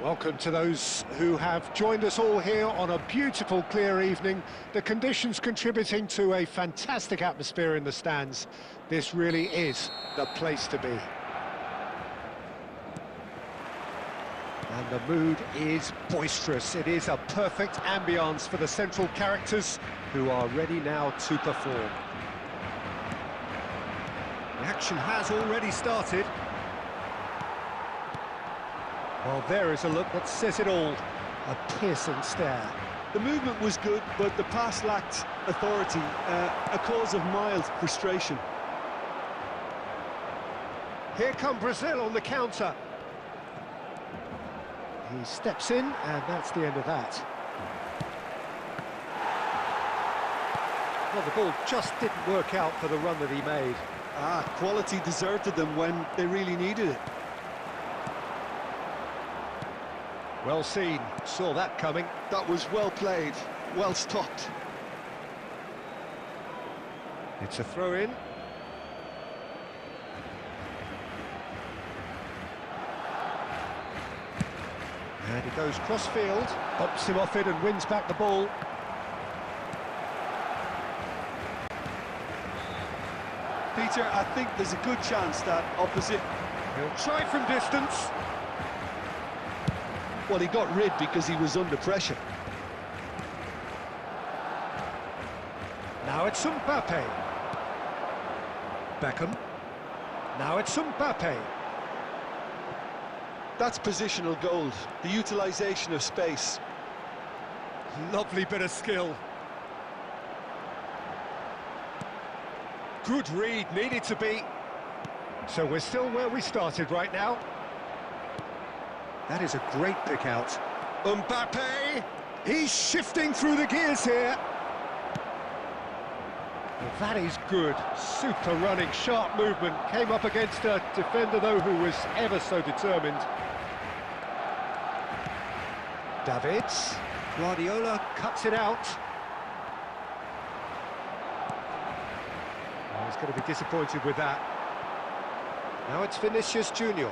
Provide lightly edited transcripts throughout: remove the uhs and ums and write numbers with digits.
Welcome to those who have joined us all here on a beautiful, clear evening. The conditions contributing to a fantastic atmosphere in the stands. This really is the place to be. And the mood is boisterous. It is a perfect ambience for the central characters who are ready now to perform. The action has already started. Well, there is a look that says it all. A piercing stare. The movement was good, but the pass lacked authority, a cause of mild frustration. Here come Brazil on the counter. He steps in, and that's the end of that. Well, the ball just didn't work out for the run that he made. Quality deserted them when they really needed it. Well seen, saw that coming. That was well played, well stopped. It's a throw-in. And he goes cross-field, bumps him off it and wins back the ball. Peter, I think there's a good chance that opposite... He'll try from distance. Well, he got rid because he was under pressure. Now it's Mbappe. Beckham. Now it's Mbappe. That's positional gold, the utilisation of space. Lovely bit of skill. Good read, needed to be. So we're still where we started right now. That is a great pick out. Mbappe! He's shifting through the gears here. Well, that is good. Super running, sharp movement. Came up against a defender, though, who was ever so determined. Davids. Guardiola cuts it out. Oh, he's going to be disappointed with that. Now it's Vinicius Junior.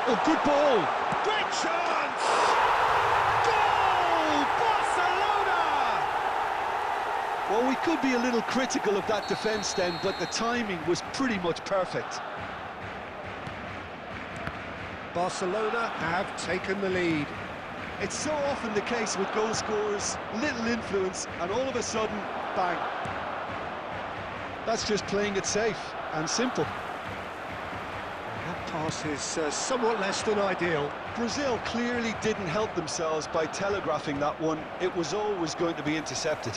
Oh, good ball! Great chance! Goal! Barcelona! Well, we could be a little critical of that defence then, but the timing was pretty much perfect. Barcelona have taken the lead. It's so often the case with goal scorers, little influence, and all of a sudden, bang. That's just playing it safe and simple. That pass is somewhat less than ideal. Brazil clearly didn't help themselves by telegraphing that one. It was always going to be intercepted.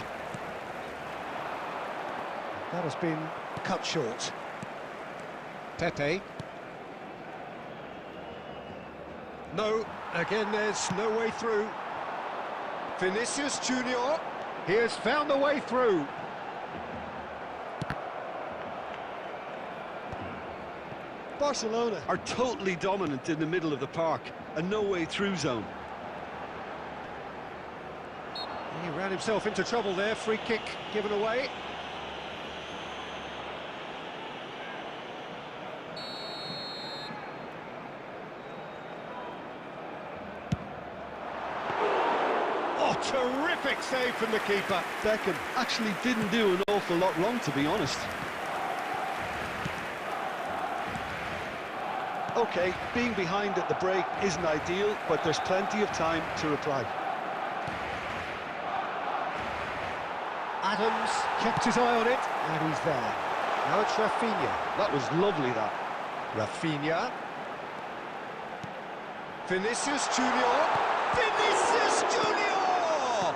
That has been cut short. Pepe. No, again there's no way through. Vinicius Junior, he has found the way through. Barcelona are totally dominant in the middle of the park, a no-way-through zone. He ran himself into trouble there, free kick given away. Oh, terrific save from the keeper. Beckham actually didn't do an awful lot wrong, to be honest. OK, being behind at the break isn't ideal, but there's plenty of time to reply. Adams kept his eye on it, and he's there. Now it's Rafinha. That was lovely, that. Rafinha. Vinicius Junior. Vinicius Junior!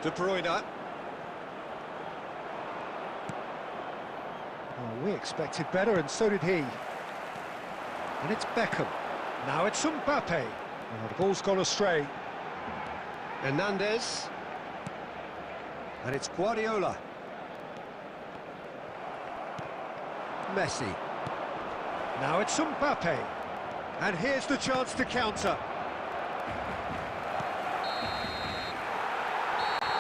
De Bruyne. Oh, we expected better, and so did he. And it's Beckham. Now it's Mbappe. Oh, the ball's gone astray. Hernandez. And it's Guardiola. Messi. Now it's Mbappe. And here's the chance to counter.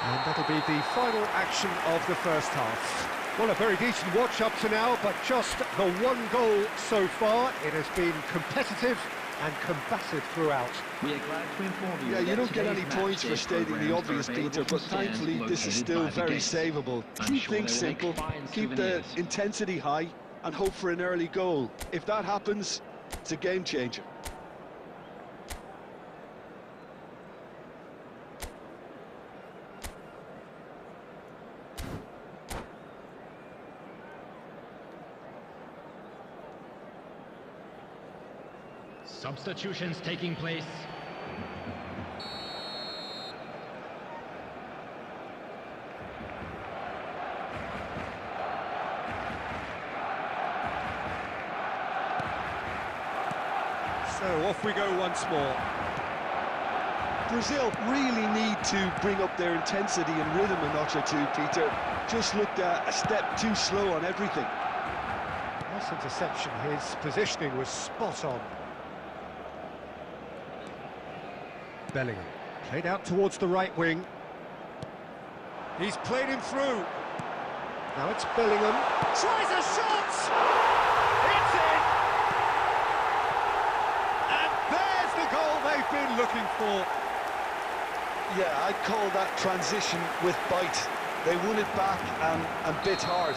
And that'll be the final action of the first half. Well, a very decent watch up to now, but just the one goal so far. It has been competitive and combative throughout. We are glad to inform you. Yeah, you don't get any points for stating the obvious, Peter, but thankfully this is still very savable. Keep things simple, keep the intensity high, and hope for an early goal. If that happens, it's a game changer. Substitutions taking place. So off we go once more. Brazil really need to bring up their intensity and rhythm a notch or two, Peter. Just looked a step too slow on everything. Nice interception, his positioning was spot on. Bellingham, played out towards the right wing. He's played him through. Now it's Bellingham. Tries a shot! It's in! And there's the goal they've been looking for. Yeah, I'd call that transition with bite. They won it back and bit hard.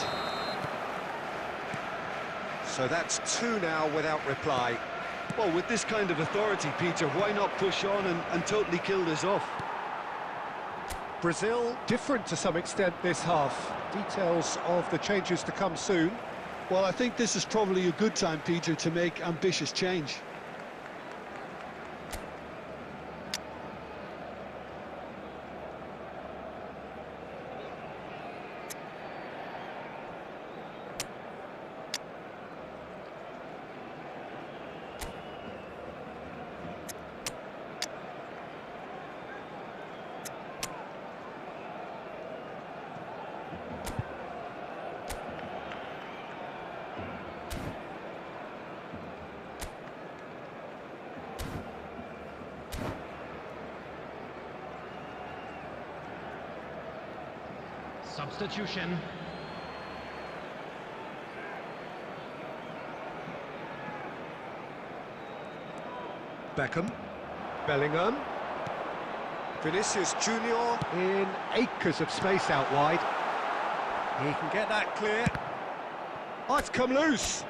So that's two now without reply. Well, with this kind of authority, Peter, why not push on and totally kill this off? Brazil different to some extent this half. Details of the changes to come soon. Well, I think this is probably a good time, Peter, to make ambitious change. Substitution. Beckham. Bellingham. Vinicius Junior in acres of space out wide. He can get that clear. Oh, it's come loose.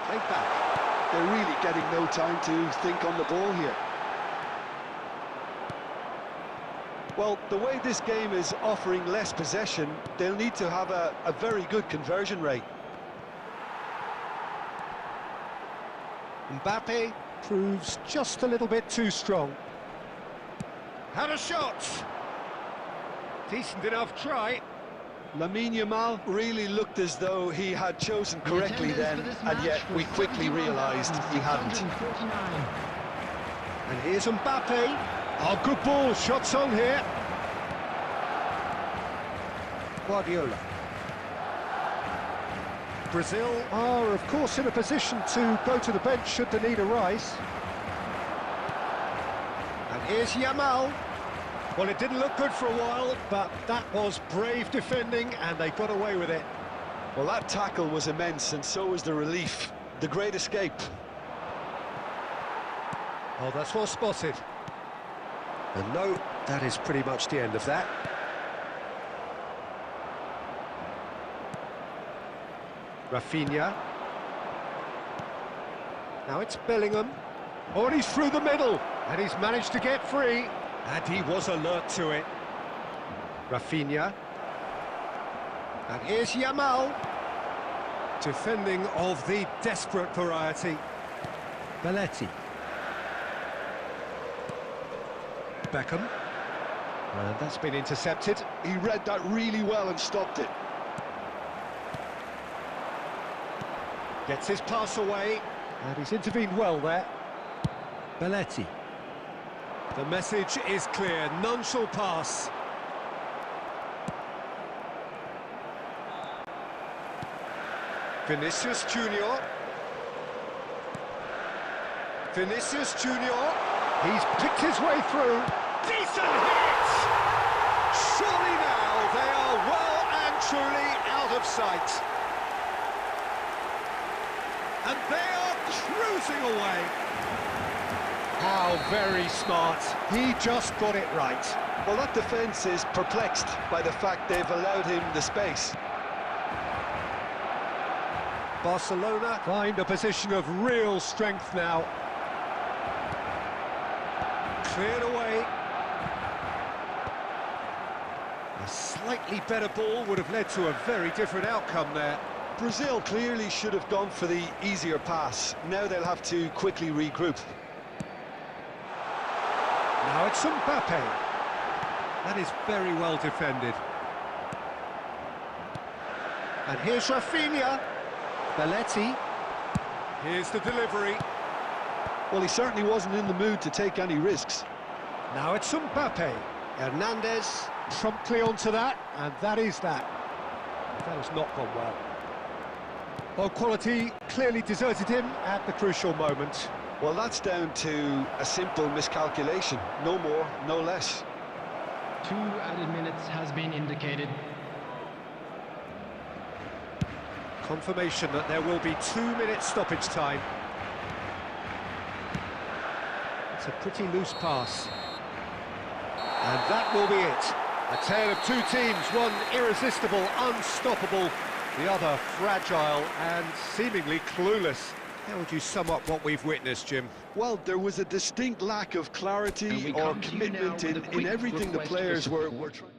Played back. They're really getting no time to think on the ball here. Well, the way this game is offering less possession, they'll need to have a very good conversion rate. Mbappe proves just a little bit too strong. Had a shot. Decent enough try. Lamine Yamal really looked as though he had chosen correctly then, and yet we quickly realised he hadn't. And here's Mbappe. Oh, good ball, shots on here. Guardiola. Brazil are, of course, in a position to go to the bench should the need arise. And here's Yamal. Well, it didn't look good for a while, but that was brave defending, and they got away with it. Well, that tackle was immense, and so was the relief. The great escape. Oh, that's well spotted. And no, that is pretty much the end of that. Rafinha. Now it's Bellingham. Oh, and he's through the middle, and he's managed to get free. And he was alert to it. Rafinha. And here's Yamal. Defending of the desperate variety. Belletti. Beckham. And that's been intercepted. He read that really well and stopped it. Gets his pass away. And he's intervened well there. Belletti. The message is clear, none shall pass. Vinicius Junior. Vinicius Junior. He's picked his way through. Decent hit! Surely now they are well and truly out of sight. And they are cruising away. How very smart. He just got it right. Well, that defence is perplexed by the fact they've allowed him the space. Barcelona find a position of real strength now. Cleared away. A slightly better ball would have led to a very different outcome there. Brazil clearly should have gone for the easier pass. Now they'll have to quickly regroup. Now it's Mbappe. That is very well defended. And here's Rafinha. Belletti. Here's the delivery. Well, he certainly wasn't in the mood to take any risks. Now it's Mbappe. Hernandez promptly onto that, and that is that. That has not gone well. Well, quality clearly deserted him at the crucial moment. Well, that's down to a simple miscalculation. No more, no less. 2 added minutes has been indicated. Confirmation that there will be 2-minute stoppage time. It's a pretty loose pass. And that will be it. A tale of two teams, one irresistible, unstoppable, the other fragile and seemingly clueless. How would you sum up what we've witnessed, Jim? Well, there was a distinct lack of clarity or commitment in everything the players were trying.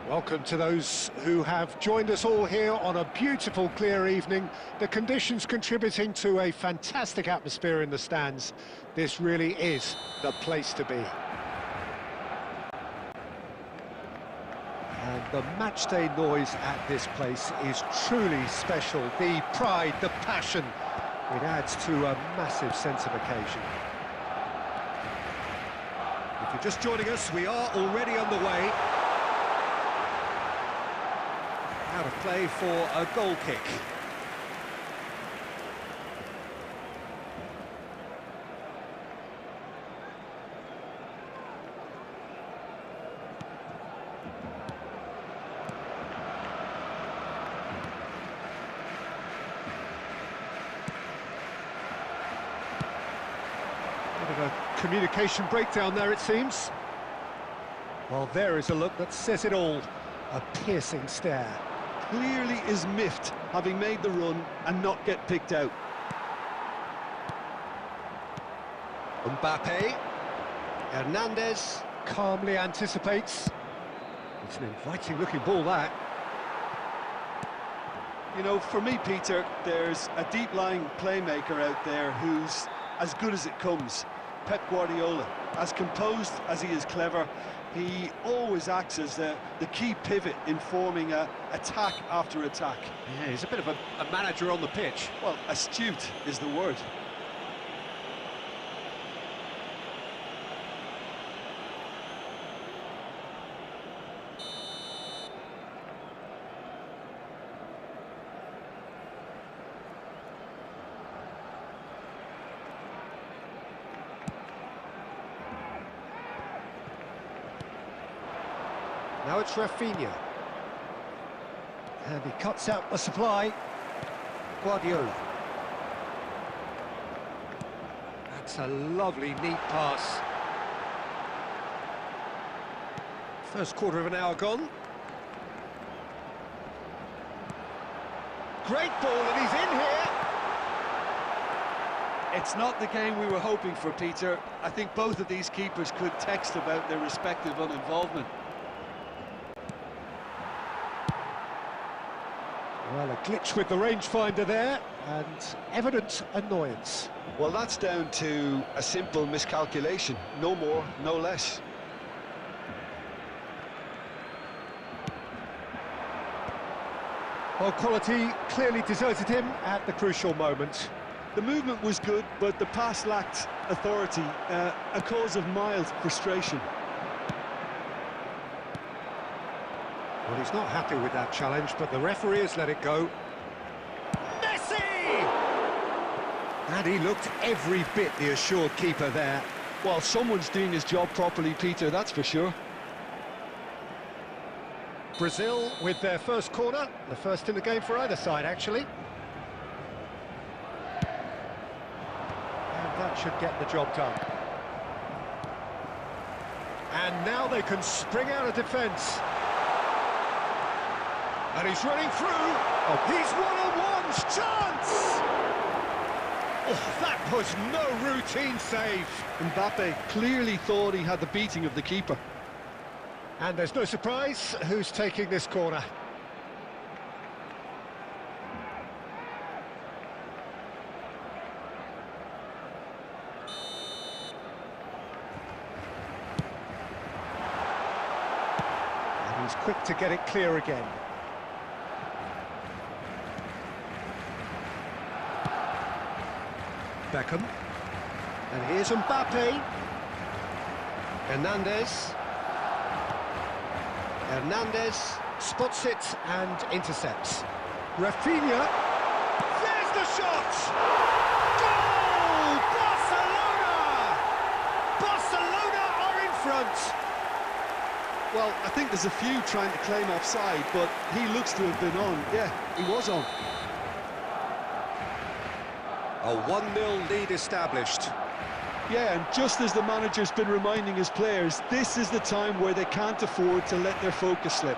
Welcome to those who have joined us all here on a beautiful, clear evening. The conditions contributing to a fantastic atmosphere in the stands. This really is the place to be. And the matchday noise at this place is truly special. The pride, the passion, it adds to a massive sense of occasion. If you're just joining us, we are already underway. Out of play for a goal kick. Bit of a communication breakdown there, it seems. Well, there is a look that says it all. A piercing stare. Clearly is miffed, having made the run and not get picked out. Mbappe. Hernandez calmly anticipates. It's an inviting-looking ball, that. You know, for me, Peter, there's a deep-lying playmaker out there who's as good as it comes. Pep Guardiola. As composed as he is clever, he always acts as the key pivot in forming attack after attack. Yeah, he's a bit of a manager on the pitch. Well, astute is the word. Now it's Rafinha. And he cuts out the supply. Guardiola. That's a lovely, neat pass. First quarter of an hour gone. Great ball, and he's in here. It's not the game we were hoping for, Peter. I think both of these keepers could text about their respective uninvolvement. Well, a glitch with the rangefinder there, and evident annoyance. Well, that's down to a simple miscalculation. No more, no less. Well, quality clearly deserted him at the crucial moment. The movement was good, but the pass lacked authority, a cause of mild frustration. Well, he's not happy with that challenge, but the referee has let it go. Messi! And he looked every bit the assured keeper there. Well, someone's doing his job properly, Peter, that's for sure. Brazil with their first corner, the first in the game for either side, actually. And that should get the job done. And now they can spring out of defence. And he's running through. Oh, he's one-on-one chance! Oh, that was no routine save. Mbappe clearly thought he had the beating of the keeper. And there's no surprise who's taking this corner. And he's quick to get it clear again. Beckham. And here's Mbappe. Hernandez. Hernandez spots it and intercepts. Rafinha. There's the shot! Goal! Barcelona! Barcelona are in front! Well, I think there's a few trying to claim offside, but he looks to have been on. Yeah, he was on. A 1-0 lead established. Yeah, and just as the manager's been reminding his players, this is the time where they can't afford to let their focus slip.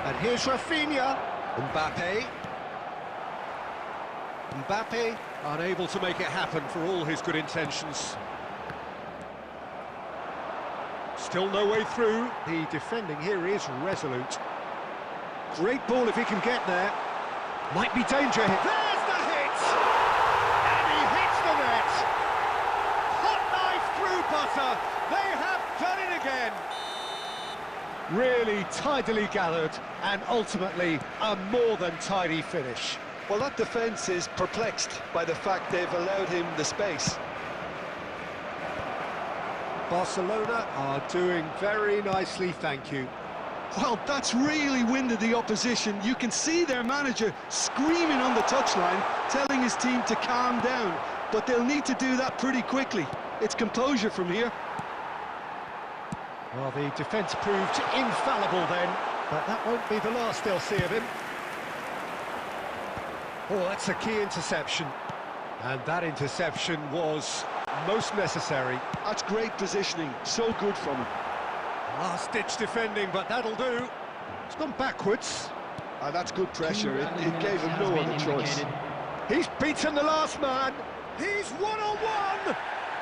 And here's Rafinha. Mbappe. Mbappe unable to make it happen for all his good intentions. Still no way through. The defending here is resolute. Great ball if he can get there. Might be danger here. There's the hit! And he hits the net! Hot knife through butter. They have done it again. Really tidily gathered, and ultimately a more than tidy finish. Well, that defence is perplexed by the fact they've allowed him the space. Barcelona are doing very nicely, thank you. Well, that's really winded the opposition. You can see their manager screaming on the touchline, telling his team to calm down. But they'll need to do that pretty quickly. It's composure from here. Well, the defence proved infallible then, but that won't be the last they'll see of him. Oh, that's a key interception. And that interception was most necessary. That's great positioning, so good from him. Last-ditch defending, but that'll do. It's gone backwards. That's good pressure. It gave him no other choice. He's beaten the last man. He's one-on-one.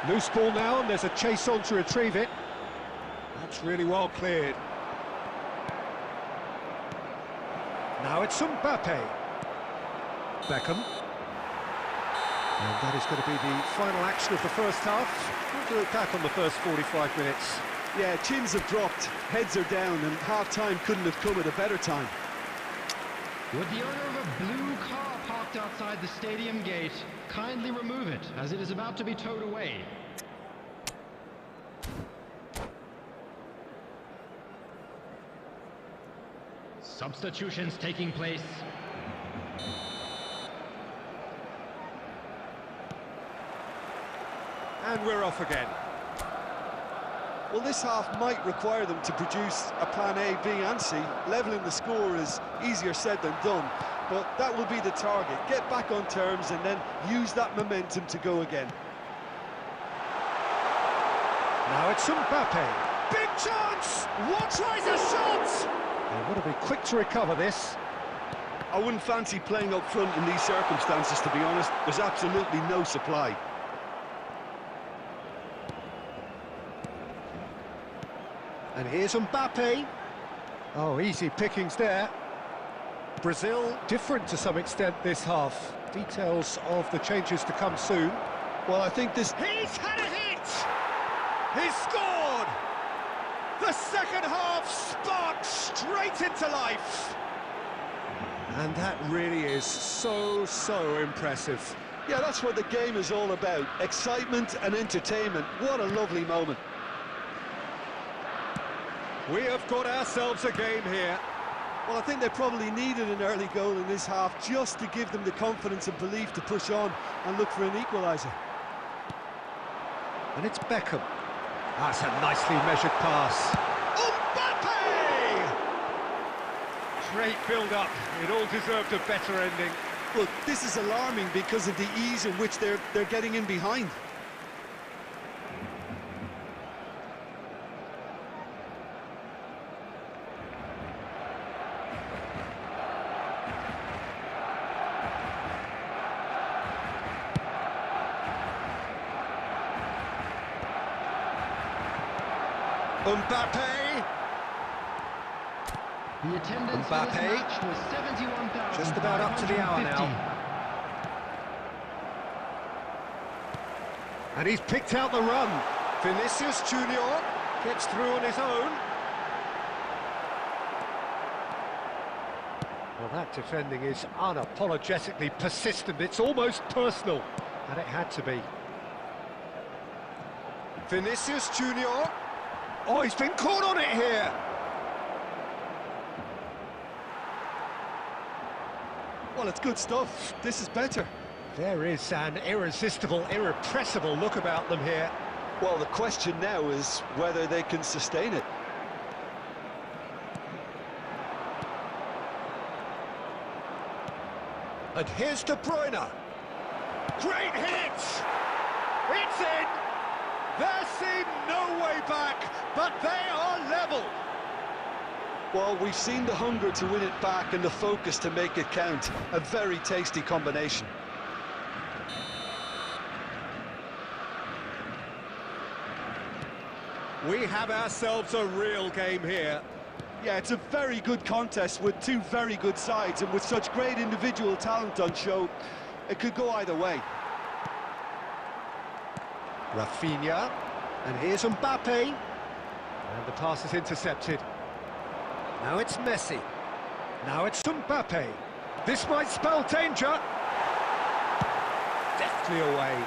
Loose ball now, and there's a chase on to retrieve it. That's really well cleared. Now it's Mbappe. Beckham. And that is going to be the final action of the first half. We'll look back on the first 45 minutes. Yeah, chins have dropped, heads are down, and half-time couldn't have come at a better time. Would the owner of a blue car parked outside the stadium gate kindly remove it, as it is about to be towed away? Substitutions taking place. And we're off again. Well, this half might require them to produce a plan A, B and C. Levelling the score is easier said than done, but that will be the target. Get back on terms and then use that momentum to go again. Now it's Mbappe. Big chance! What tries a shot? They want to be quick to recover this. I wouldn't fancy playing up front in these circumstances, to be honest. There's absolutely no supply. And here's Mbappe. Oh, easy pickings there. Brazil different to some extent this half. Details of the changes to come soon. Well, I think this... He's had a hit! He's scored! The second half sparks straight into life. And that really is so impressive. Yeah, that's what the game is all about. Excitement and entertainment. What a lovely moment. We have got ourselves a game here. Well, I think they probably needed an early goal in this half just to give them the confidence and belief to push on and look for an equaliser. And it's Beckham. That's a nicely measured pass. Mbappe! Great build-up. It all deserved a better ending. Look, this is alarming because of the ease in which they're getting in behind. Mbappe! The attendance for this match was 71,550. Just about up to the hour now. And he's picked out the run. Vinicius Junior gets through on his own. Well, that defending is unapologetically persistent. It's almost personal, and it had to be. Vinicius Junior. Oh, he's been caught on it here. Well, it's good stuff. This is better. There is an irresistible, irrepressible look about them here. Well, the question now is whether they can sustain it. And here's De Bruyne. Great hit! It's in! There seemed no way back, but they are level. Well, we've seen the hunger to win it back and the focus to make it count. A very tasty combination. We have ourselves a real game here. Yeah, it's a very good contest with two very good sides, and with such great individual talent on show, it could go either way. Rafinha, and here's Mbappe. And the pass is intercepted. Now it's Messi. Now it's Mbappe. This might spell danger. Deftly away.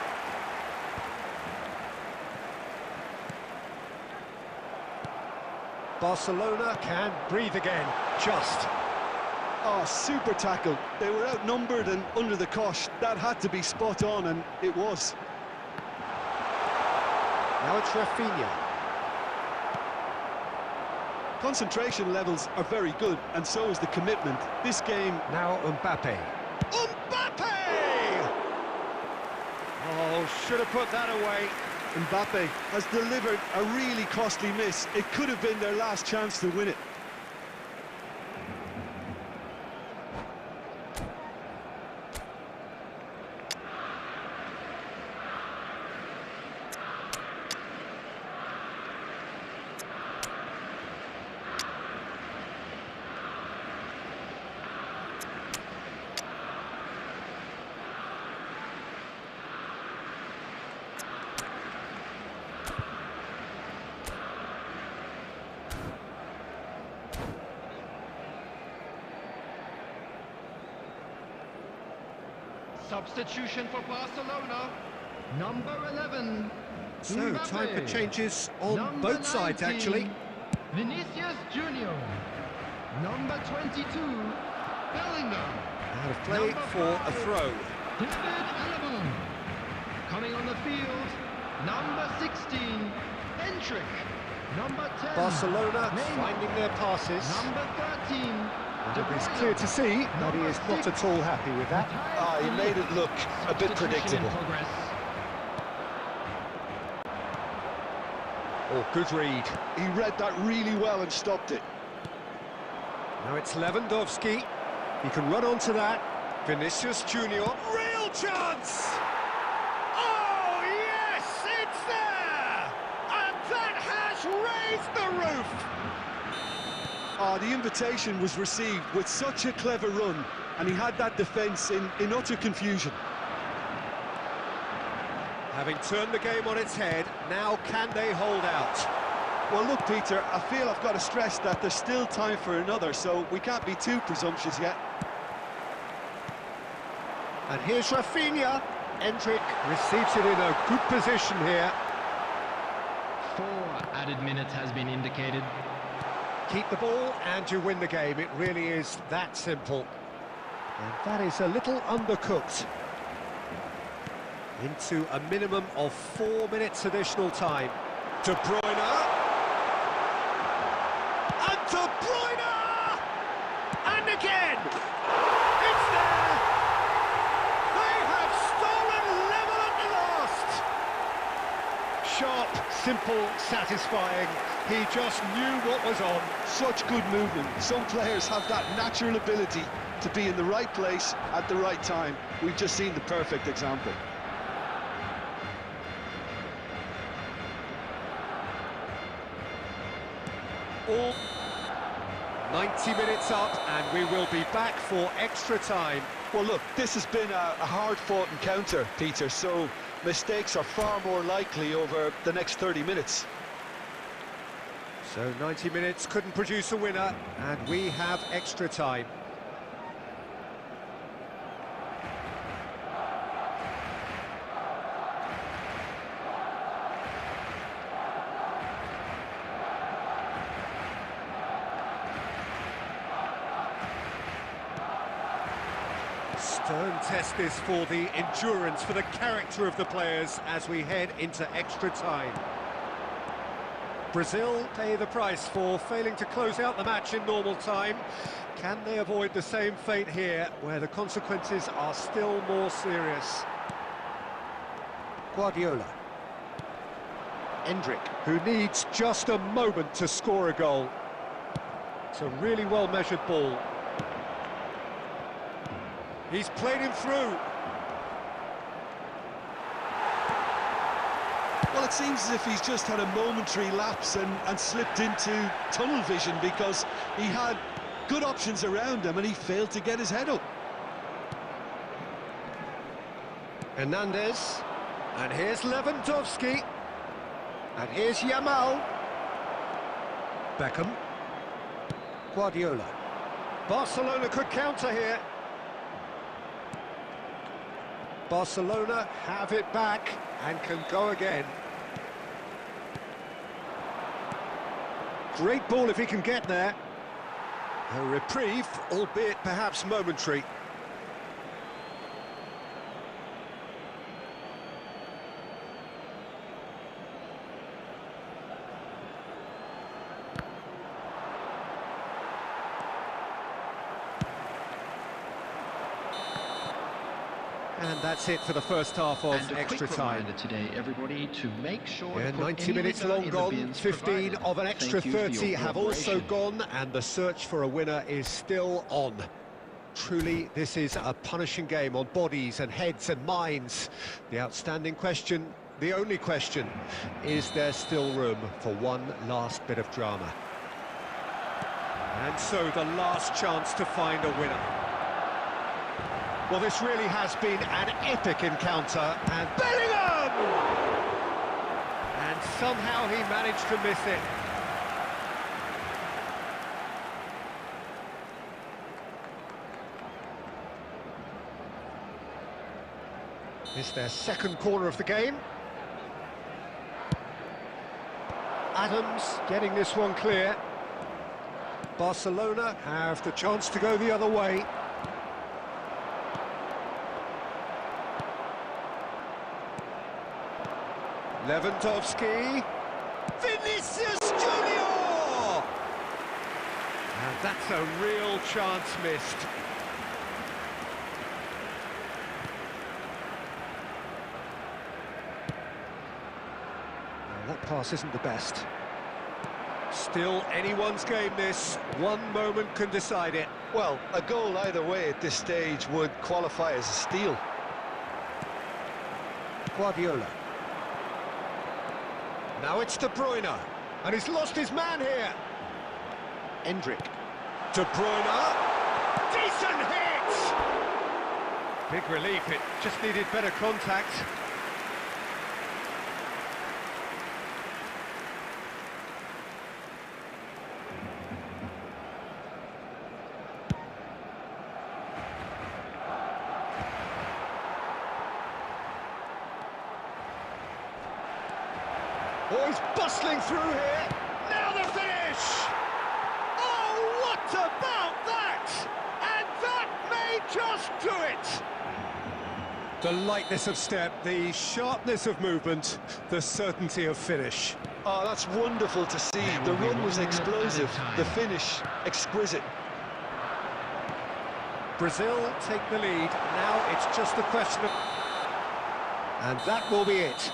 Barcelona can breathe again, just. Oh, super tackle. They were outnumbered and under the cosh. That had to be spot on, and it was. Now it's Rafinha. Concentration levels are very good, and so is the commitment. This game... Now Mbappe. Mbappe! Oh, should have put that away. Mbappe has delivered a really costly miss. It could have been their last chance to win it. Substitution for Barcelona. Number 11. So, Mbappe. time for changes on Number both sides, 19, actually. Vinicius Junior. Number 22. Bellingham. Out of play Number for a 5, throw. David Alaba. Coming on the field. Number 16. Endrick. Number 10. Barcelona Neymar. finding their passes. Number 13. De And it's Bruyne. clear to see that he is not at all happy with that. Ah, he made it look a bit Substitution in predictable. progress. Oh, good read. He read that really well and stopped it. Now it's Lewandowski. He can run onto that. Vinicius Junior. Real chance! Oh, yes, it's there! And that has raised the roof! Ah, the invitation was received with such a clever run, and he had that defence in utter confusion. Having turned the game on its head, now can they hold out? Well, look, Peter, I feel I've got to stress that there's still time for another, so we can't be too presumptuous yet. And here's Rafinha. Endrick receives it in a good position here. 4 added minutes has been indicated. Keep the ball and you win the game. It really is that simple. And that is a little undercooked. Into a minimum of 4 minutes additional time. De Bruyne. And De Bruyne! And again! It's there! They have stolen level at the last! Sharp, simple, satisfying. He just knew what was on. Such good movement. Some players have that natural ability to be in the right place at the right time. We've just seen the perfect example. All 90 minutes up, and we will be back for extra time. Well, look, this has been a hard-fought encounter, Peter, so mistakes are far more likely over the next 30 minutes. So 90 minutes couldn't produce a winner, and we have extra time. Stern test this for the endurance, for the character of the players as we head into extra time. Brazil pay the price for failing to close out the match in normal time. Can they avoid the same fate here, where the consequences are still more serious? Guardiola. Endrick, who needs just a moment to score a goal. It's a really well-measured ball. He's played him through. Well, That seems as if he's just had a momentary lapse and slipped into tunnel vision, because he had good options around him and he failed to get his head up. Hernandez, and here's Lewandowski, and here's Yamal. Beckham. Guardiola. Barcelona could counter here. Barcelona have it back and can go again. Great ball if he can get there. A reprieve, albeit perhaps momentary. And that's it for the first half of And a extra quick time. reminder today, everybody, to make sure Yeah, to put 90 any minutes litter long in the gone, bins 15 provided. of an extra Thank you for your 30 have also cooperation. gone, and the search for a winner is still on. Truly, this is a punishing game on bodies and heads and minds. The outstanding question, the only question, is there still room for one last bit of drama? And so the last chance to find a winner. Well, this really has been an epic encounter, and Bellingham! And somehow he managed to miss it. It's their second corner of the game. Adams getting this one clear. Barcelona have the chance to go the other way. Lewandowski. Vinicius Junior! And that's a real chance missed. That pass isn't the best. Still anyone's game this. One moment can decide it. Well, a goal either way at this stage would qualify as a steal. Guardiola. Now it's De Bruyne, and he's lost his man here. Endrick. De Bruyne. Decent hit! Big relief, it just needed better contact. Oh, he's bustling through here. Now the finish! Oh, what about that? And that may just do it! The lightness of step, the sharpness of movement, the certainty of finish. Oh, that's wonderful to see. The run was explosive, the finish exquisite. Brazil take the lead. Now it's just a question of... And that will be it.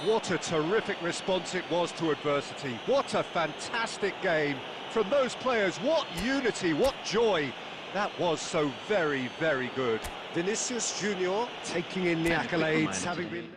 What a terrific response it was to adversity. What a fantastic game from those players. What unity, what joy. That was so very, very good. Vinicius Junior taking in the And a quick accolades, reminder having today. been...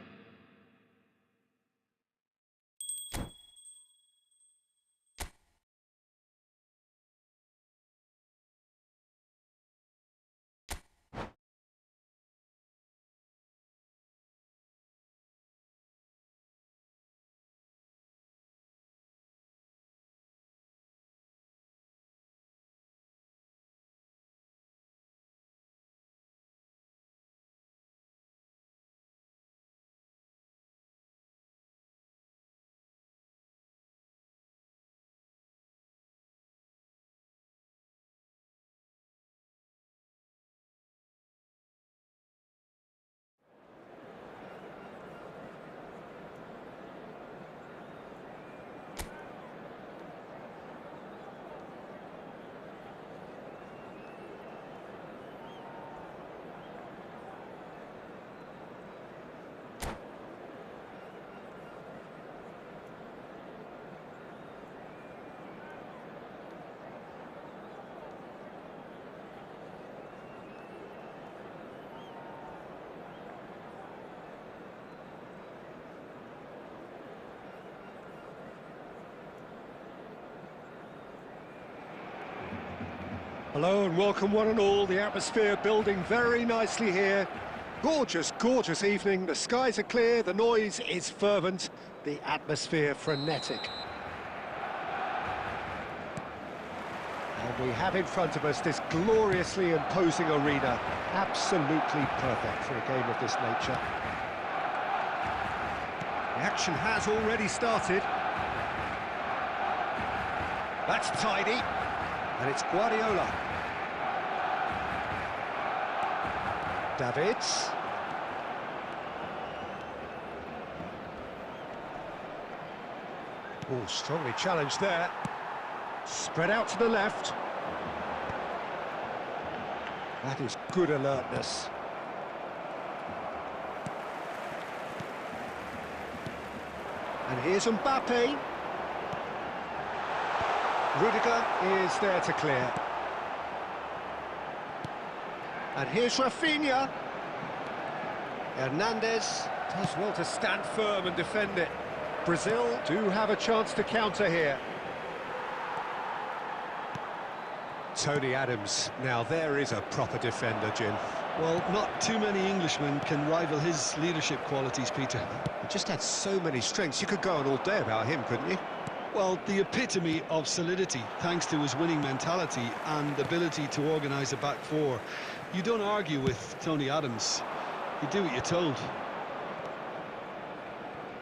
Hello and welcome one and all. The atmosphere building very nicely here. Gorgeous, gorgeous evening. The skies are clear, the noise is fervent, the atmosphere frenetic. And we have in front of us this gloriously imposing arena. Absolutely perfect for a game of this nature. The action has already started. That's tidy. And it's Guardiola. Davids. Oh, strongly challenged there. Spread out to the left. That is good alertness. And here's Mbappe. Rudiger is there to clear. And here's Rafinha. Hernandez does well to stand firm and defend it. Brazil do have a chance to counter here. Tony Adams, now there is a proper defender, Jim. Well, not too many Englishmen can rival his leadership qualities, Peter. He just had so many strengths. You could go on all day about him, couldn't you? Well, the epitome of solidity, thanks to his winning mentality and ability to organise a back four. You don't argue with Tony Adams. You do what you're told.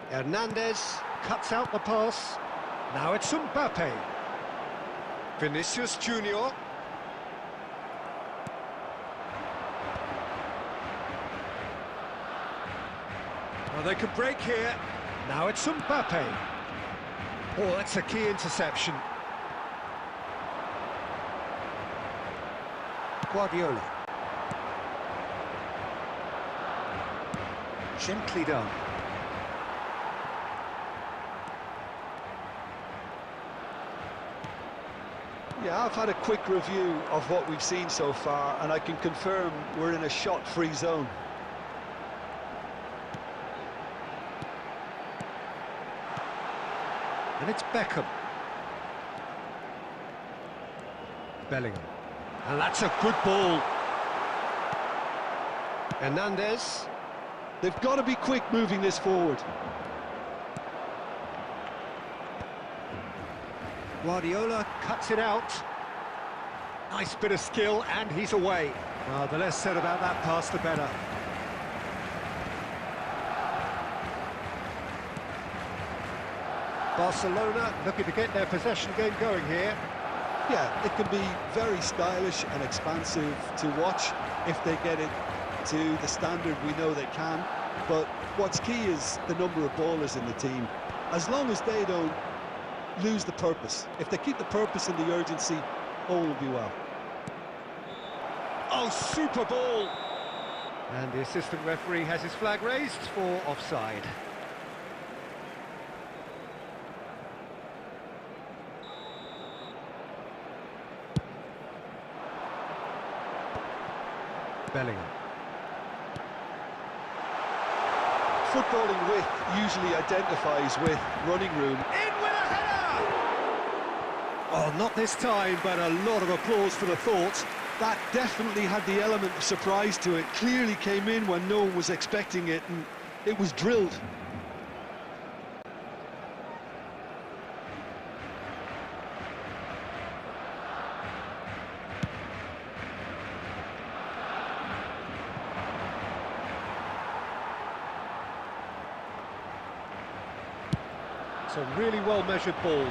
Hernandez cuts out the pass. Now it's Mbappe. Vinicius Junior. Well, they could break here. Now it's Mbappe. Oh, that's a key interception. Guardiola. Gently done. Yeah, I've had a quick review of what we've seen so far, and I can confirm we're in a shot-free zone. And it's Beckham. Bellingham. And that's a good ball. Hernandez. They've got to be quick moving this forward. Guardiola cuts it out. Nice bit of skill, and he's away. Well, the less said about that pass, the better. Barcelona looking to get their possession game going here. Yeah, it can be very stylish and expansive to watch if they get it to the standard we know they can. But what's key is the number of ballers in the team. As long as they don't lose the purpose. If they keep the purpose and the urgency, all will be well. Oh, super ball! And the assistant referee has his flag raised for offside. Bellingham. Footballing width usually identifies with running room. In with a header! Oh, not this time, but a lot of applause for the thought. That definitely had the element of surprise to it. Clearly came in when no one was expecting it, and it was drilled. It's a really well-measured ball.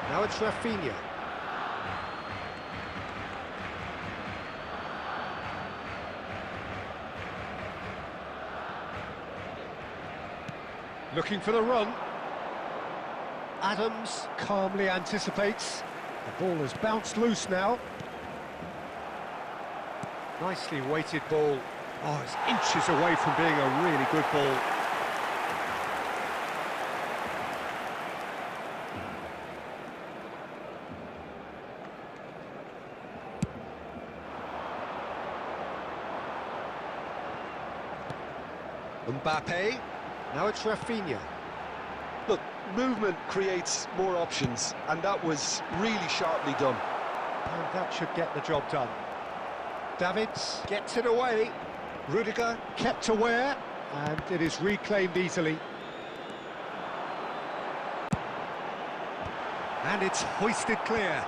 Now it's Rafinha. Looking for the run. Adams calmly anticipates. The ball has bounced loose now. Nicely weighted ball. Oh, it's inches away from being a really good ball. Mbappe, now it's Rafinha. Look, movement creates more options, and that was really sharply done. And that should get the job done. Davids gets it away. Rudiger kept aware, and it is reclaimed easily. And it's hoisted clear.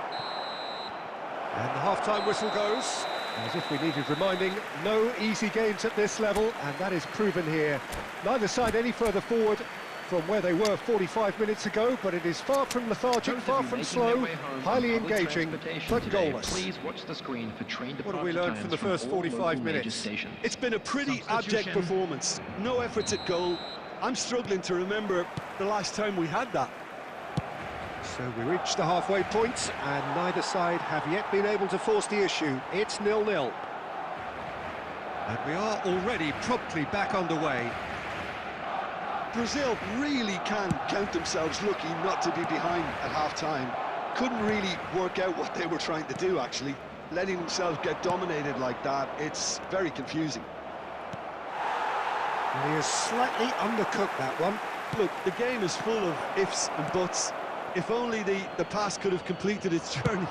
And the half-time whistle goes. As if we needed reminding, no easy games at this level, and that is proven here. Neither side any further forward from where they were 45 minutes ago, but it is far from lethargic, far from slow, highly engaging, but goalless. Please watch the screen for train What have we learned from the first 45 minutes? It's been a pretty abject performance. No efforts at goal. I'm struggling to remember the last time we had that. So we reach the halfway point, and neither side have yet been able to force the issue. It's 0-0. And we are already promptly back underway. Brazil really can count themselves lucky not to be behind at half-time. Couldn't really work out what they were trying to do, actually. Letting themselves get dominated like that, it's very confusing. And he has slightly undercooked that one. Look, the game is full of ifs and buts. If only the pass could have completed its journey.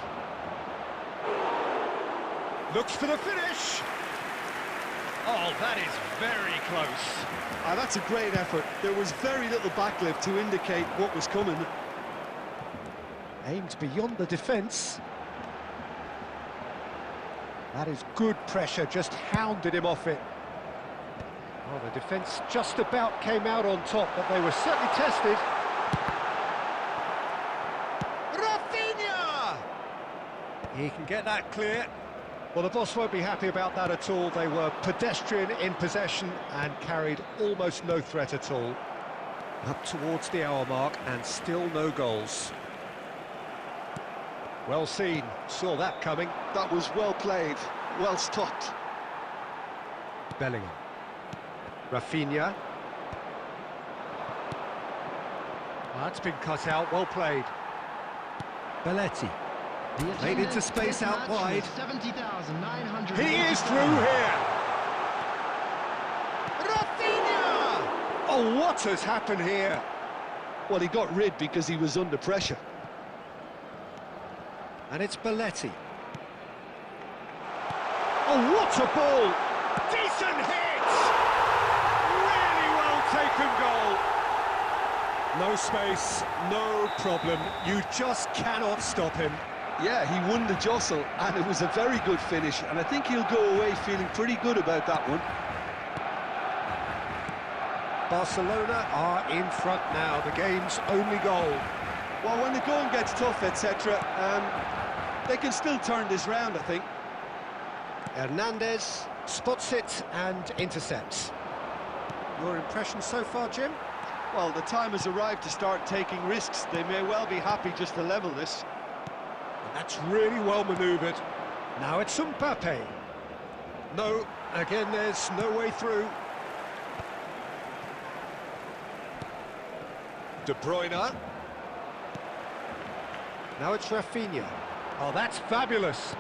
Looks for the finish. Oh, that is very close. That's a great effort. There was very little backlift to indicate what was coming. Aimed beyond the defence. That is good pressure, just hounded him off it. Oh, the defence just about came out on top, but they were certainly tested. Rafinha! He can get that clear. Well, the boss won't be happy about that at all. They were pedestrian in possession and carried almost no threat at all. Up towards the hour mark and still no goals. Well seen, saw that coming. That was well played, well stopped. Bellingham. Rafinha. That's been cut out, well played. Belletti. Made into space out wide. 70,900. He is through here. Rafinha! Oh, what has happened here? Well, he got rid because he was under pressure. And it's Belletti. Oh, what a ball! Decent hit! Really well taken goal. No space, no problem. You just cannot stop him. Yeah, he won the jostle, and it was a very good finish, and I think he'll go away feeling pretty good about that one. Barcelona are in front now, the game's only goal. Well, when the going gets tough, etc., they can still turn this round, I think. Hernandez spots it and intercepts. Your impression so far, Jim? Well, the time has arrived to start taking risks. They may well be happy just to level this. That's really well manoeuvred. Now it's Mbappe. No, again there's no way through. De Bruyne. Now it's Rafinha. Oh, that's fabulous.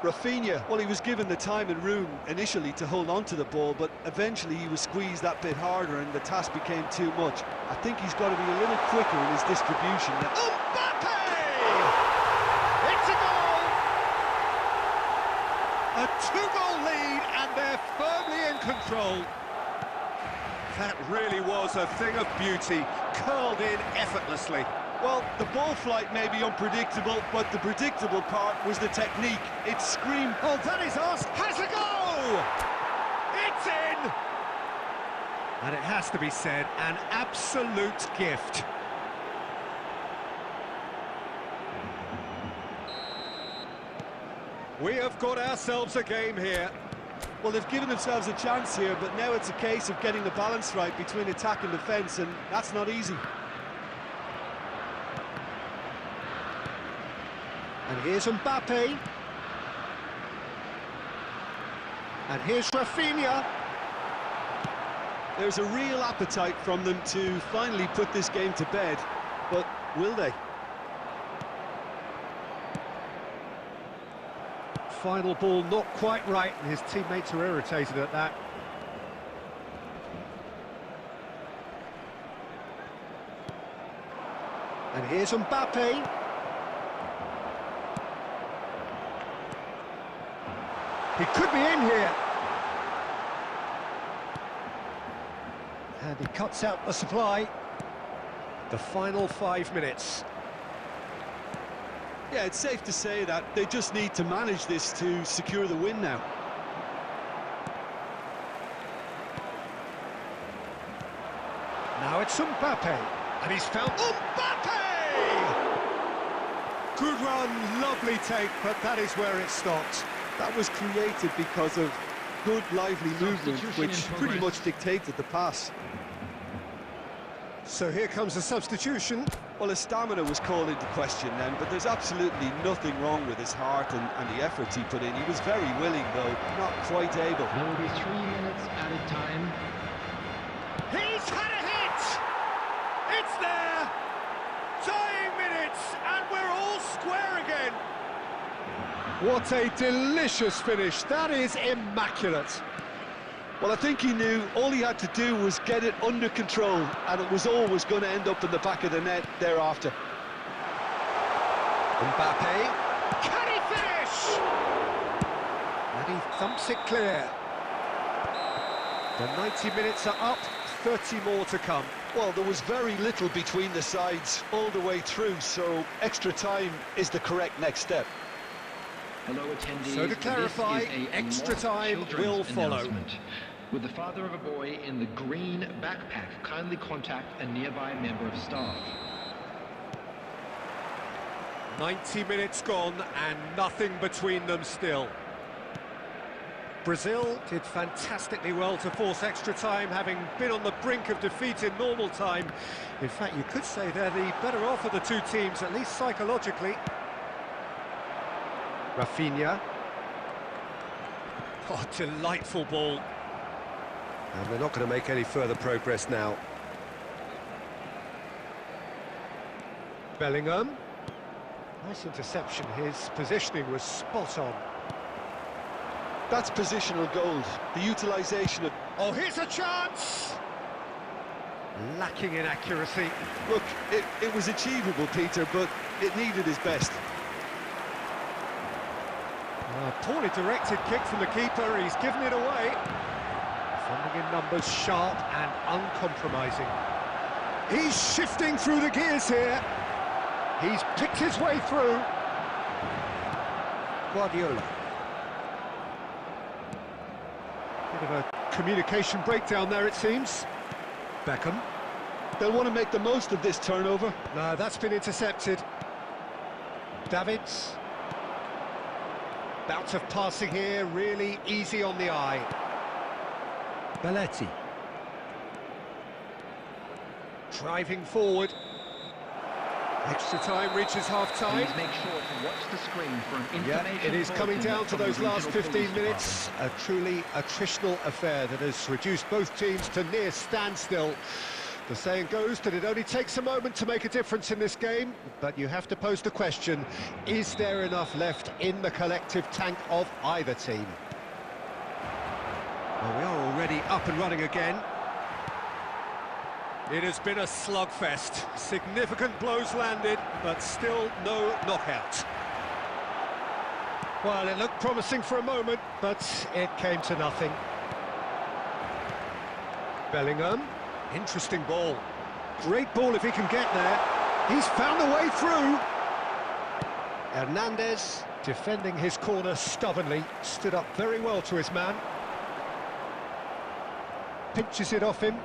Rafinha, well, he was given the time and room initially to hold on to the ball, but eventually he was squeezed that bit harder and the task became too much. I think he's got to be a little quicker in his distribution. Mbappe! It's a goal! A two-goal lead, and they're firmly in control. That really was a thing of beauty, curled in effortlessly. Well, the ball flight may be unpredictable, but the predictable part was the technique. It screamed... Oh, that is us! Has a go! It's in! And it has to be said, an absolute gift. We have got ourselves a game here. Well, they've given themselves a chance here, but now it's a case of getting the balance right between attack and defence, and that's not easy. And here's Mbappe. And here's Rafinha. There's a real appetite from them to finally put this game to bed, but will they? Final ball not quite right, and his teammates are irritated at that. And here's Mbappe. He could be in here. And he cuts out the supply. The final 5 minutes. Yeah, it's safe to say that they just need to manage this to secure the win now. Now it's Mbappe, and he's found Mbappe! Good run, lovely take, but that is where it stopped. That was created because of good, lively movement, which pretty much dictated the pass. So here comes a substitution. Well, his stamina was called into question then, but there's absolutely nothing wrong with his heart and the efforts he put in. He was very willing, though, not quite able. There will be 3 minutes added time. He's had a hit! It's there! Tying minutes, and we're all square again. What a delicious finish. That is immaculate. Well, I think he knew all he had to do was get it under control, and it was always going to end up in the back of the net thereafter. Mbappe, can he finish? And he thumps it clear. The 90 minutes are up, 30 more to come. Well, there was very little between the sides all the way through, so extra time is the correct next step. Hello, attendees. So to clarify, this is a extra Unlock time Children's will follow. announcement. With the father of a boy in the green backpack, kindly contact a nearby member of staff. 90 minutes gone and nothing between them still. Brazil did fantastically well to force extra time, having been on the brink of defeat in normal time. In fact, you could say they're the better off of the two teams, at least psychologically. Rafinha. Oh, delightful ball. And they're not going to make any further progress now. Bellingham. Nice interception. His positioning was spot on. That's positional gold. The utilisation of... Oh, here's a chance! Lacking in accuracy. Look, it was achievable, Peter, but it needed his best. A poorly directed kick from the keeper. He's given it away. Funding in numbers, sharp and uncompromising. He's shifting through the gears here. He's picked his way through. Guardiola. Bit of a communication breakdown there, it seems. Beckham. They'll want to make the most of this turnover. No, that's been intercepted. Davids. Bout of passing here, really easy on the eye. Belletti. Driving forward. Extra time reaches half-time. Please make sure to watch the screen for an information. Yeah, it is coming bulletin down to from the those last regional 15 police minutes. department. A truly attritional affair that has reduced both teams to near standstill. The saying goes that it only takes a moment to make a difference in this game, but you have to pose the question, is there enough left in the collective tank of either team? Well, we are already up and running again. It has been a slugfest. Significant blows landed, but still no knockout. Well, it looked promising for a moment, but it came to nothing. Bellingham. Interesting ball. Great ball if he can get there. He's found a way through. Hernandez, defending his corner stubbornly, stood up very well to his man. Pinches it off him.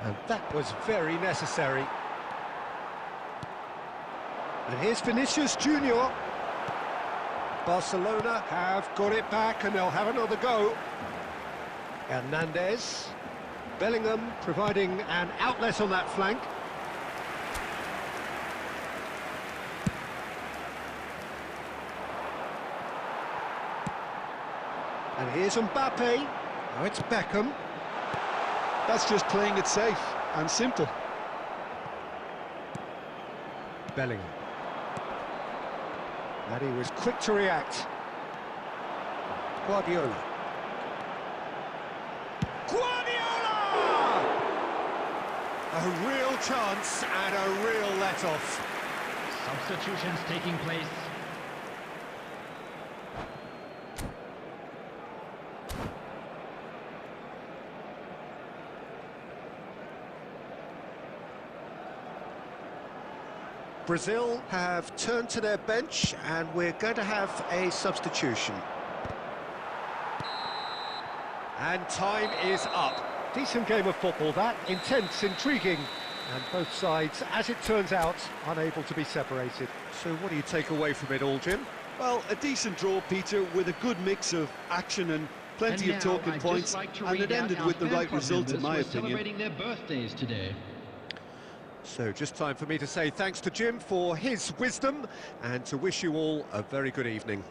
And that was very necessary. And here's Vinicius Junior. Barcelona have got it back and they'll have another go. Hernandez. Bellingham providing an outlet on that flank. And here's Mbappe. Now it's Beckham. That's just playing it safe and simple. Bellingham. And he was quick to react. Guardiola. Guardiola! A real chance and a real let-off. Substitutions taking place. Brazil have turned to their bench, and we're going to have a substitution. And time is up. Decent game of football, that. Intense, intriguing. And both sides, as it turns out, unable to be separated. So what do you take away from it all, Jim? Well, a decent draw, Peter, with a good mix of action and plenty of talking points, and it ended with the right result, in my opinion. Celebrating their birthdays today. So just time for me to say thanks to Jim for his wisdom, and to wish you all a very good evening.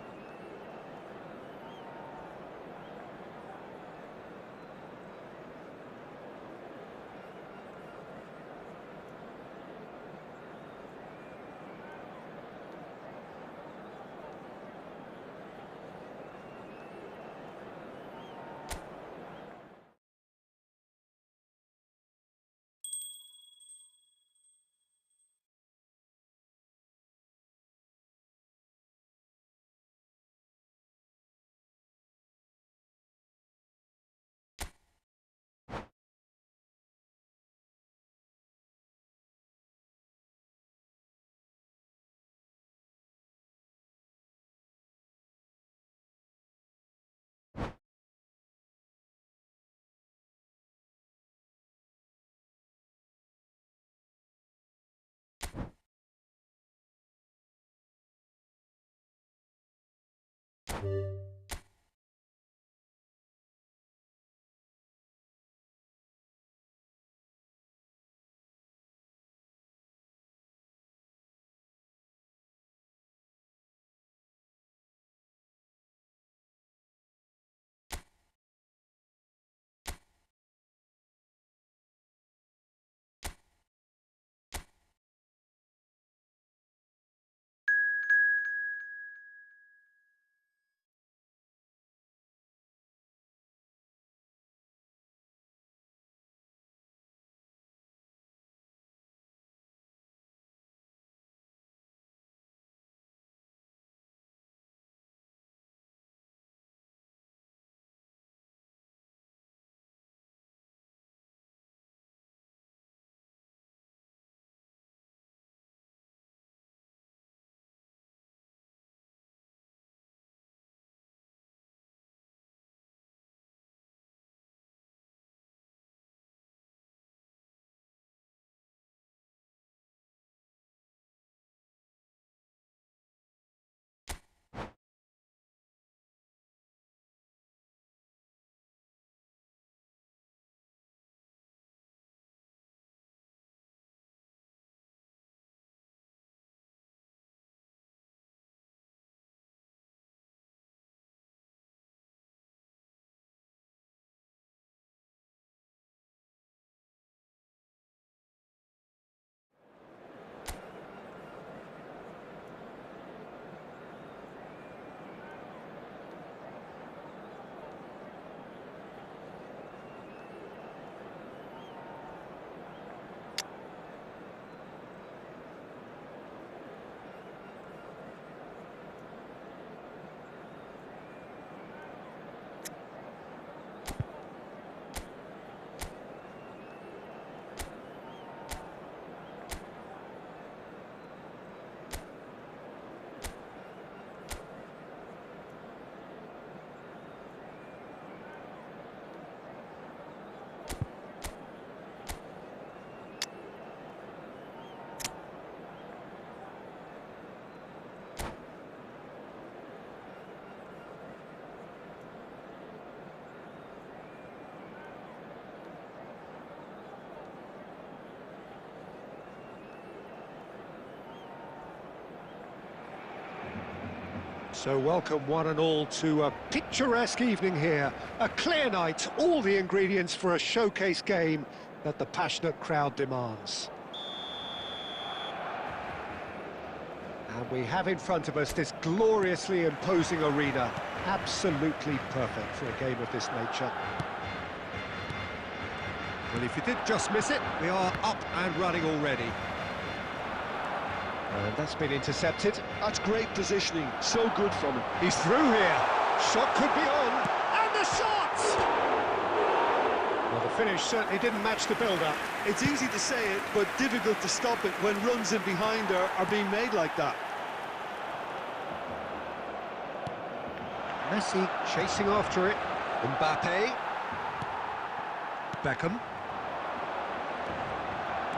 So welcome one and all to a picturesque evening here. A clear night, all the ingredients for a showcase game that the passionate crowd demands. And we have in front of us this gloriously imposing arena. Absolutely perfect for a game of this nature. Well, if you did just miss it, we are up and running already. And that's been intercepted. That's great positioning, so good from him. He's through here. Shot could be on. And the shot! Well, the finish certainly didn't match the build-up. It's easy to say it, but difficult to stop it when runs in behind are being made like that. Messi chasing after it. Mbappe. Beckham.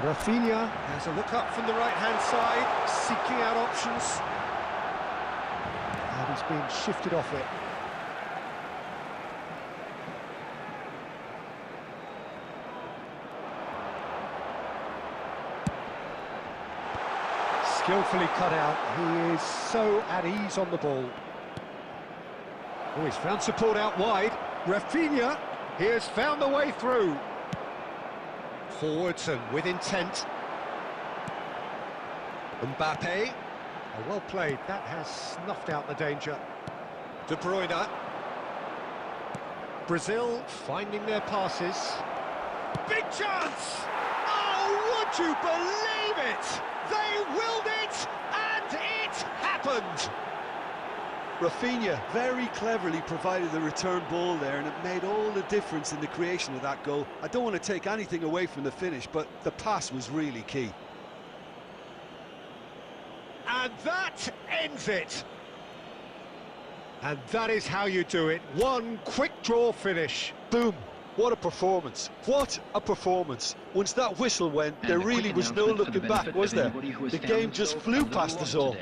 Rafinha has a look up from the right-hand side, seeking out options. And he's being shifted off it. Skillfully cut out. He is so at ease on the ball. Oh, he's found support out wide. Rafinha, he has found the way through. Forwards and with intent. Mbappe. Oh, well played. That has snuffed out the danger. De Bruyne. Brazil finding their passes. Big chance! Oh, would you believe it? They willed it, and it happened! Rafinha very cleverly provided the return ball there, and it made all the difference in the creation of that goal. I don't want to take anything away from the finish, but the pass was really key. And that ends it. And that is how you do it. One quick draw finish. Boom. What a performance. What a performance. Once that whistle went, there really was no looking back, was there? The game just flew past us all.